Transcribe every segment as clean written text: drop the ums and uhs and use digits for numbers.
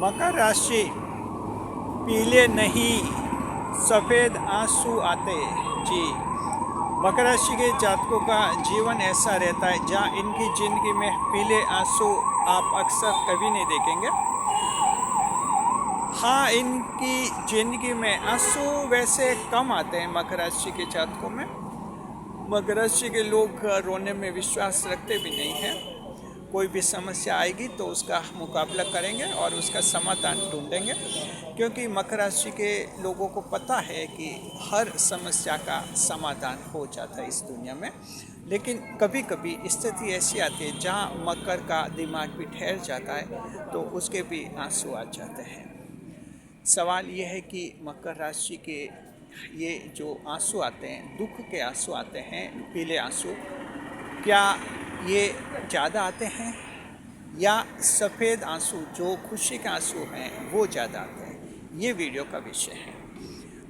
मकर राशि, पीले नहीं सफ़ेद आंसू आते। जी, मकर राशि के जातकों का जीवन ऐसा रहता है जहाँ इनकी ज़िंदगी में पीले आंसू आप अक्सर कभी नहीं देखेंगे। हाँ, इनकी ज़िंदगी में आंसू वैसे कम आते हैं मकर राशि के जातकों में। मकर राशि के लोग रोने में विश्वास रखते भी नहीं हैं। कोई भी समस्या आएगी तो उसका मुकाबला करेंगे और उसका समाधान ढूंढेंगे, क्योंकि मकर राशि के लोगों को पता है कि हर समस्या का समाधान हो जाता है इस दुनिया में। लेकिन कभी कभी स्थिति ऐसी आती है जहाँ मकर का दिमाग भी ठहर जाता है तो उसके भी आंसू आ जाते हैं। सवाल यह है कि मकर राशि के ये जो आंसू आते हैं, दुख के आंसू आते हैं, पीले आंसू, क्या ये ज़्यादा आते हैं या सफ़ेद आंसू जो खुशी के आंसू हैं वो ज़्यादा आते हैं? ये वीडियो का विषय है।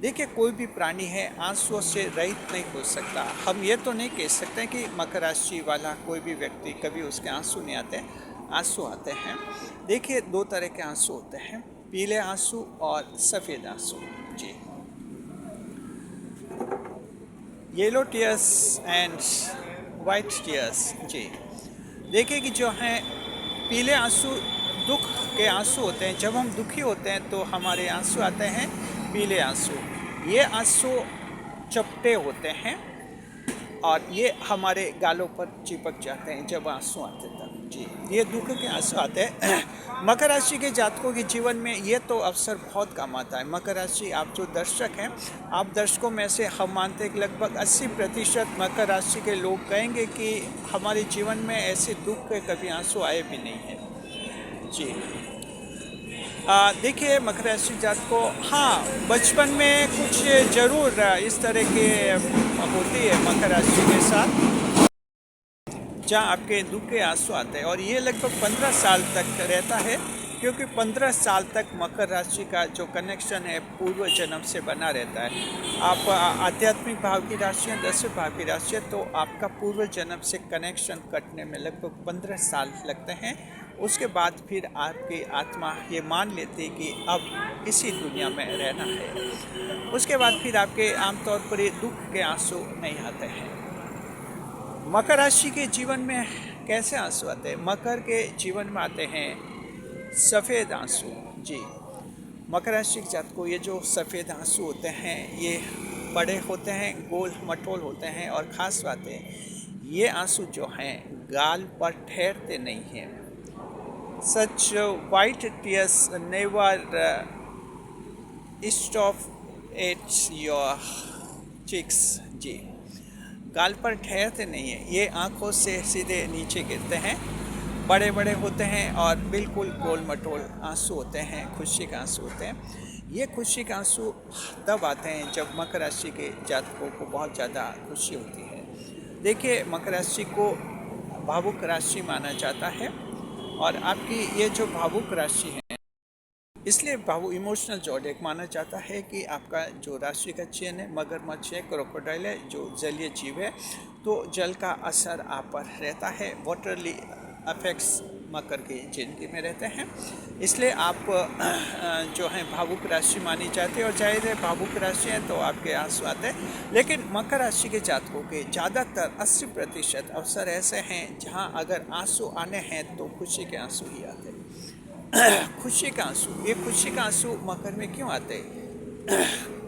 देखिए, कोई भी प्राणी है आंसुओं से रहित नहीं हो सकता। हम ये तो नहीं कह सकते कि मकर राशि वाला कोई भी व्यक्ति कभी उसके आंसू नहीं आते, आंसू आते हैं। देखिए, दो तरह के आंसू होते हैं, पीले आंसू और सफ़ेद आंसू। जी, yellow tears and white tears. जी, देखिए कि जो हैं पीले आंसू दुख के आंसू होते हैं। जब हम दुखी होते हैं तो हमारे आंसू आते हैं पीले आंसू। ये आंसू चपटे होते हैं और ये हमारे गालों पर चिपक जाते हैं जब आंसू आते हैं तब। जी, ये दुख के आंसू आते हैं। मकर राशि के जातकों के जीवन में ये तो अवसर बहुत कम आता है। मकर राशि, आप जो दर्शक हैं, आप दर्शकों में से हम मानते हैं कि लगभग 80% मकर राशि के लोग कहेंगे कि हमारे जीवन में ऐसे दुख के कभी आंसू आए भी नहीं हैं। जी, देखिए मकर राशि जातकों, हाँ, बचपन में कुछ ज़रूर इस तरह के होती है मकर राशि के साथ, जहाँ आपके दुख के आंसू आते हैं, और ये लगभग 15 साल तक रहता है, क्योंकि 15 साल तक मकर राशि का जो कनेक्शन है पूर्व जन्म से बना रहता है। आप आध्यात्मिक भाव की राशि हैं, 10वें भाव की राशि है, तो आपका पूर्व जन्म से कनेक्शन कटने में लगभग 15 साल लगते हैं। उसके बाद फिर आपकी आत्मा ये मान लेती है कि अब इसी दुनिया में रहना है। उसके बाद फिर आपके आमतौर पर ये दुख के आंसू नहीं आते हैं। मकर राशि के जीवन में कैसे आंसू आते हैं? मकर के जीवन में आते हैं सफ़ेद आंसू। जी, मकर राशि के जातकों, ये जो सफ़ेद आंसू होते हैं ये बड़े होते हैं, गोल मटोल होते हैं, और ख़ास बात है ये आंसू जो हैं गाल पर ठहरते नहीं हैं। Such white tears never stop at your cheeks। जी, गाल पर ठहरते नहीं हैं, ये आंखों से सीधे नीचे गिरते हैं, बड़े बड़े होते हैं और बिल्कुल गोल मटोल आंसू होते हैं, खुशी के आंसू होते हैं। ये खुशी के आंसू तब आते हैं जब मकर राशि के जातकों को बहुत ज़्यादा खुशी होती है। देखिए, मकर राशि को भावुक राशि माना जाता है, और आपकी ये जो भावुक राशि है इसलिए इमोशनल जोडिएक माना जाता है कि आपका जो राशि का चिन्ह है मगरमच्छ है, क्रोकोडाइल है, जो जलीय जीव है, तो जल का असर आप पर रहता है। वाटरली अफेक्ट्स मकर की जिंदगी में रहते हैं, इसलिए आप जो हैं भावुक राशि मानी जाती है, और जाहिर है भावुक राशि है तो आपके आंसू आते हैं। लेकिन मकर राशि के जातकों के ज़्यादातर 80% अवसर ऐसे हैं जहां अगर आंसू आने हैं तो खुशी के आंसू ही आते हैं। खुशी का आंसू, ये खुशी का आंसू मकर में क्यों आते हैं?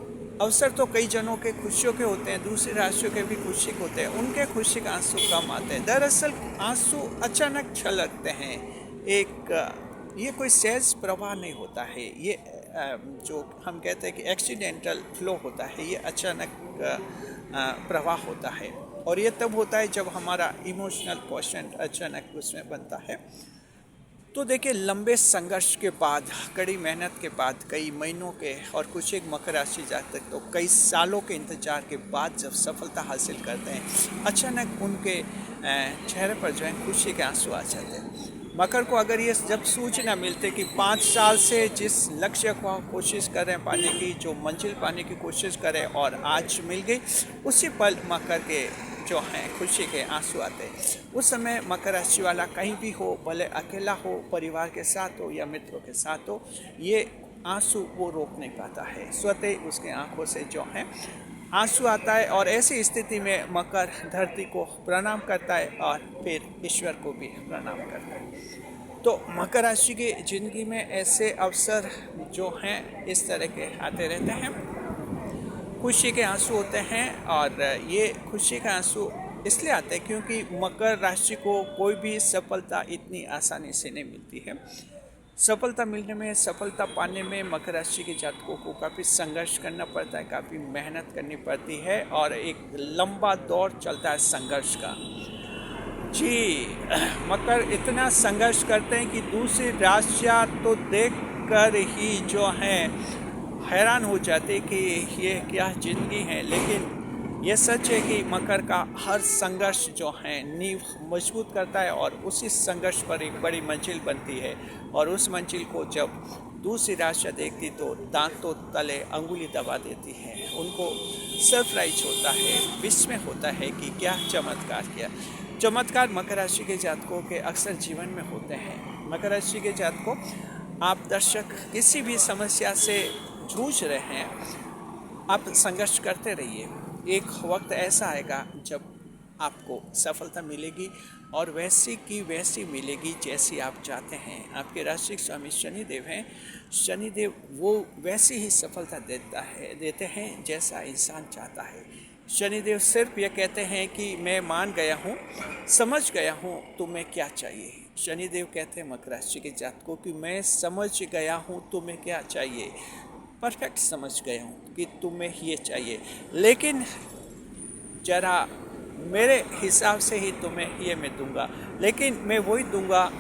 अवसर तो कई जनों के खुशियों के होते हैं, दूसरी राशियों के भी खुशी के होते हैं, उनके खुशी का आंसू कम आते हैं। दरअसल आंसू अचानक छलकते हैं, ये कोई सहज प्रवाह नहीं होता है, ये जो हम कहते हैं कि एक्सीडेंटल फ्लो होता है, ये अचानक प्रवाह होता है, और ये तब होता है जब हमारा इमोशनल क्वोशेंट अचानक उसमें बनता है। तो देखिए, लंबे संघर्ष के बाद, कड़ी मेहनत के बाद, कई महीनों के और कुछ एक मकर राशि जातक तो कई सालों के इंतजार के बाद जब सफलता हासिल करते हैं, अचानक उनके चेहरे पर जो है खुशी के आंसू आ जाते हैं। मकर को अगर ये जब सूचना मिलती कि 5 साल से जिस लक्ष्य को आप कोशिश कर रहे हैं पाने की, जो मंजिल पाने की कोशिश करें, और आज मिल गई, उसी पल मकर के जो हैं खुशी के आंसू आते हैं। उस समय मकर राशि वाला कहीं भी हो, भले अकेला हो, परिवार के साथ हो या मित्रों के साथ हो, ये आंसू वो रोक नहीं पाता है, स्वतः उसके आंखों से जो है आंसू आता है। और ऐसी स्थिति में मकर धरती को प्रणाम करता है और फिर ईश्वर को भी प्रणाम करता है। तो मकर राशि की ज़िंदगी में ऐसे अवसर जो हैं इस तरह के आते रहते हैं, खुशी के आंसू होते हैं। और ये खुशी का आंसू इसलिए आते हैं क्योंकि मकर राशि को कोई भी सफलता इतनी आसानी से नहीं मिलती है। सफलता मिलने में, सफलता पाने में मकर राशि के जातकों को काफ़ी संघर्ष करना पड़ता है, काफ़ी मेहनत करनी पड़ती है और एक लंबा दौर चलता है संघर्ष का। जी, मकर इतना संघर्ष करते हैं कि दूसरी राशियाँ तो देख कर ही जो हैं हैरान हो जाते कि ये क्या ज़िंदगी है। लेकिन ये सच है कि मकर का हर संघर्ष जो है नींव मजबूत करता है और उसी संघर्ष पर एक बड़ी मंजिल बनती है। और उस मंजिल को जब दूसरी राशियाँ देखती तो दांतों तले अंगुली दबा देती है। उनको सरप्राइज होता है, विस्मय होता है कि क्या चमत्कार किया। चमत्कार मकर राशि के जातकों के अक्सर जीवन में होते हैं। मकर राशि के जातकों, आप दर्शक किसी भी समस्या से जूझ रहे हैं, आप संघर्ष करते रहिए। एक वक्त ऐसा आएगा जब आपको सफलता मिलेगी और वैसी की वैसी मिलेगी जैसी आप चाहते हैं। आपके राशि स्वामी शनिदेव हैं। शनिदेव वो वैसी ही सफलता देते हैं जैसा इंसान चाहता है। शनिदेव सिर्फ ये कहते हैं कि मैं मान गया हूँ, समझ गया हूँ तुम्हें क्या चाहिए। शनिदेव कहते हैं मकर राशि के जातकों कि मैं समझ गया हूँ तुम्हें क्या चाहिए, परफेक्ट समझ गया हूँ कि तुम्हें ये चाहिए, लेकिन जरा मेरे हिसाब से ही तुम्हें ये मैं दूंगा, लेकिन मैं वही दूंगा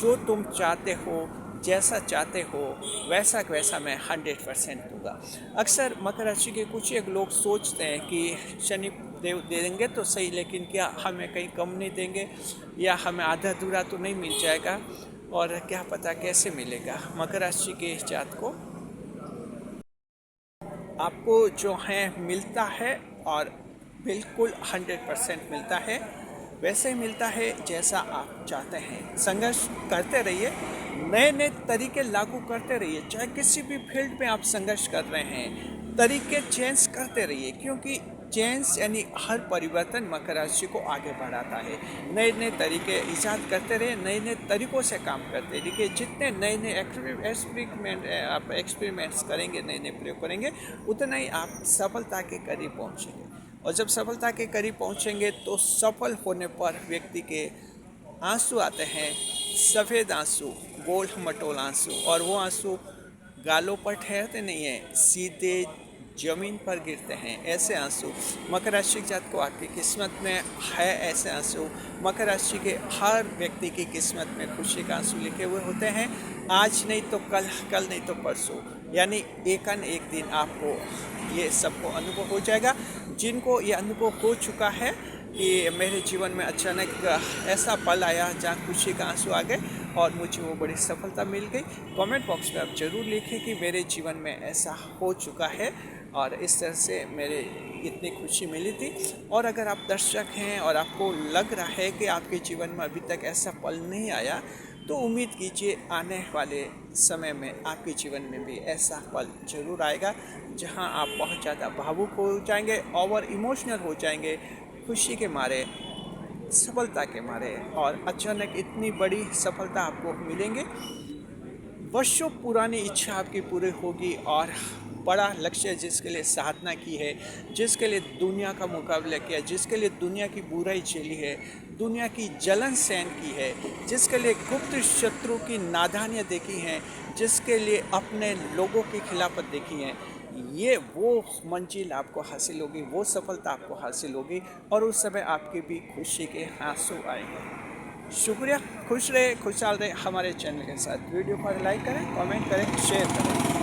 जो तुम चाहते हो, जैसा चाहते हो वैसा वैसा मैं 100% दूंगा। अक्सर मकर राशि के कुछ एक लोग सोचते हैं कि शनि देव दे देंगे तो सही, लेकिन क्या हमें कहीं कम नहीं देंगे या हमें आधा अधूरा तो नहीं मिल जाएगा, और क्या पता कैसे मिलेगा। मकर राशि के जात को आपको जो है मिलता है और बिल्कुल 100% मिलता है, वैसे ही मिलता है जैसा आप चाहते हैं। संघर्ष करते रहिए, नए नए तरीके लागू करते रहिए। चाहे किसी भी फील्ड में आप संघर्ष कर रहे हैं, तरीके चेंज करते रहिए, क्योंकि चेंज यानी हर परिवर्तन मकर राशि को आगे बढ़ाता है। नए नए तरीके ईजाद करते रहिए, नए नए तरीक़ों से काम करते रहिए। जितने नए नए आप एक्सपेरिमेंट्स करेंगे, नए नए प्रयोग करेंगे, उतना ही आप सफलता के करीब पहुँचेंगे। और जब सफलता के करीब पहुँचेंगे तो सफल होने पर व्यक्ति के आंसू आते हैं, सफ़ेद आंसू, गोल मटोल आंसू, और वो आंसू गालों पर ठहरते नहीं हैं, सीधे ज़मीन पर गिरते हैं। ऐसे आंसू मकर राशि जात को आपकी किस्मत में है। ऐसे आंसू मकर राशि के हर व्यक्ति की किस्मत में खुशी का आंसू लिखे हुए होते हैं। आज नहीं तो कल, कल नहीं तो परसों, यानी एक दिन आपको ये सबको अनुभव हो जाएगा। जिनको ये अनुभव हो चुका है कि मेरे जीवन में अचानक ऐसा पल आया जहाँ खुशी का आंसू आ गए और मुझे वो बड़ी सफलता मिल गई, कमेंट बॉक्स में आप ज़रूर लिखें कि मेरे जीवन में ऐसा हो चुका है और इस तरह से मेरे इतनी खुशी मिली थी। और अगर आप दर्शक हैं और आपको लग रहा है कि आपके जीवन में अभी तक ऐसा पल नहीं आया, तो उम्मीद कीजिए आने वाले समय में आपके जीवन में भी ऐसा पल ज़रूर आएगा, जहां आप बहुत ज़्यादा भावुक हो जाएंगे, ओवर इमोशनल हो जाएंगे खुशी के मारे, सफलता के मारे, और अचानक इतनी बड़ी सफलता आपको मिलेंगे। वर्षों पुरानी इच्छा आपकी पूरी होगी और बड़ा लक्ष्य जिसके लिए साधना की है, जिसके लिए दुनिया का मुकाबला किया, जिसके लिए दुनिया की बुराई झेली है, दुनिया की जलन सहन की है, जिसके लिए गुप्त शत्रु की नादानियाँ देखी हैं, जिसके लिए अपने लोगों की खिलाफत देखी हैं, ये वो मंजिल आपको हासिल होगी, वो सफलता आपको हासिल होगी और उस समय आपके भी खुशी के आंसू आएंगे। शुक्रिया, खुश रहे, खुशहाल रहे हमारे चैनल के साथ। वीडियो पर लाइक करें, कमेंट करें, शेयर करें।